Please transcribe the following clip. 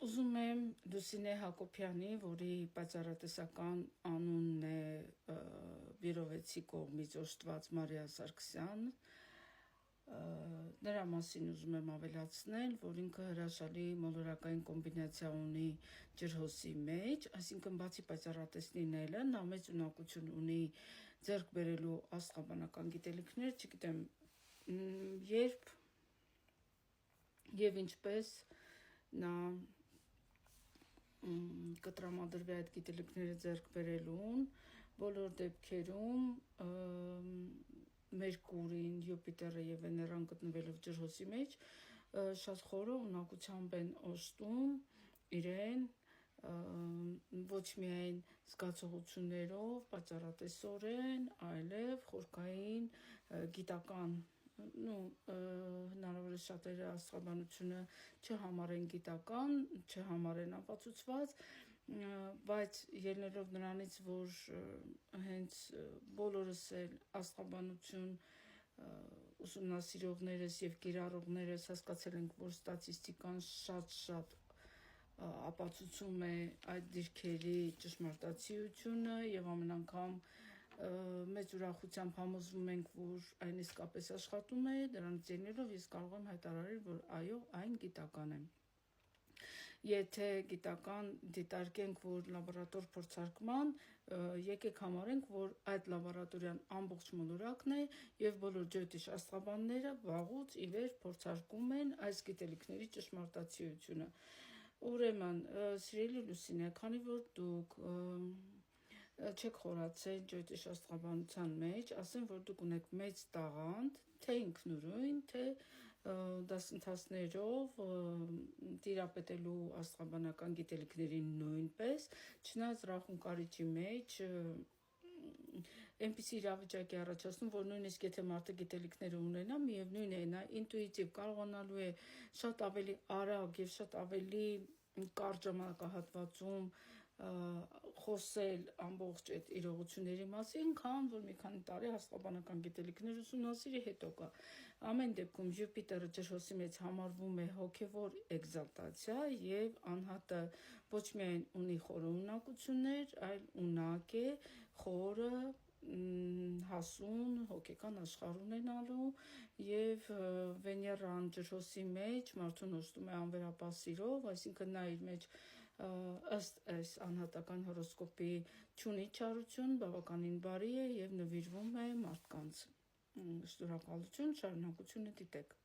Ուզում եմ Լուսինե Հակոբյանի, որի պայծառատեսական անունն է Բիրովեցի կողմից օժտված Մարիա Սարգսյան, նրա մասին ուզում եմ ավելացնել, որ ինքը հրաշալի մոլորակային կոմբինացիա ունի ջրհոսի մեջ, այսինքն բացի պայծառատես լինելը, նա մեծ ունակություն ունի ձեռք բերելու աստղաբանական գիտելիքներ, չգիտեմ, երբ եւ ինչպես նա կտրամադրվի այդ գիտելիքները ձեռք բերելուն, բոլոր դեպքերում Մերկուրին, Յուպիտերը եւ Վեներան գտնվելով ջրհոսի մեջ շատ խորը ունակությամբ են օժտում իրեն ոչ միայն զգացողություններով, պայծառատեսորեն, այլև խորքային գիտական հնարավոր է շատերը աստղաբանությունը չհամարեն գիտական, չհամարեն ապացուցված, բայց ելնելով նրանից, որ հենց բոլորս էլ աստղաբանություն ուսումնասիրողներս եւ կիրառողներս հասկացել ենք, որ ստատիստիկան շատ ապացուցում է այդ դիրքերի ճշմարտացիությունը եւ ամեն անգամ մեծ ուրախությամբ համոզվում ենք, որ այն իսկապես աշխատում է, դրանից ելնելով ես կարող եմ հայտարարել, որ այո, այն գիտական է։ Եթե գիտական դիտարկենք, որ լաբորատոր փորձարկման, եկեք համարենք, որ այդ լաբորատորիան ամբողջ մոլորակն է եւ բոլոր ջոյտիչ աստղաբանները վաղուց ի վեր փորձարկում են այս գիտելիքների ճշմարտացիությունը։ Ուրեմն, սիրելի Լուսինե, քանի որ դուք չեք խորացել ջոյտիչ աստղաբանության մեջ, ասեմ, որ դուք ունեք մեծ տաղանդ, թե ինքնուրույն, թե դասընթացներով տիրապետելու աստղաբանական գիտելիքներին նույնպես, չնայած Ռախուն Կարիճի մեջ այնպիսի իրավիճակ է առաջացնում, որ նույնիսկ եթե մարդը գիտելիքները ունենա, միևնույն է, նա ինտուիտիվ կարողանալու է շատ ավելի արագ եւ շատ ավելի կարճ ժամանակահատվածում խոսել ամբողջ այդ իրողությունների մասին, քան որ մի քանի տարի աստղաբանական գիտելիքներ ուսումնասիրի հետո կա։ Ամեն դեպքում Յուպիտերը ջրհոսի մեջ համարվում է հոգևոր էկզալտացիա եւ անհատը ոչ միայն ունի խորը ունակություններ, այլ ունակ է խորը հասուն հոգեկան աշխարհ ունենալու եւ Վեներան ջրհոսի մեջ մարդուն օժտում է անվերապահ սիրով, այսինքն նա իր մեջ ըստ այս անհատական հորոսկոպի չունի չարություն, բավականին բարի է եւ նվիրվում է մարդկանց։ Շնորհակալություն, շարունակությունը դիտեք։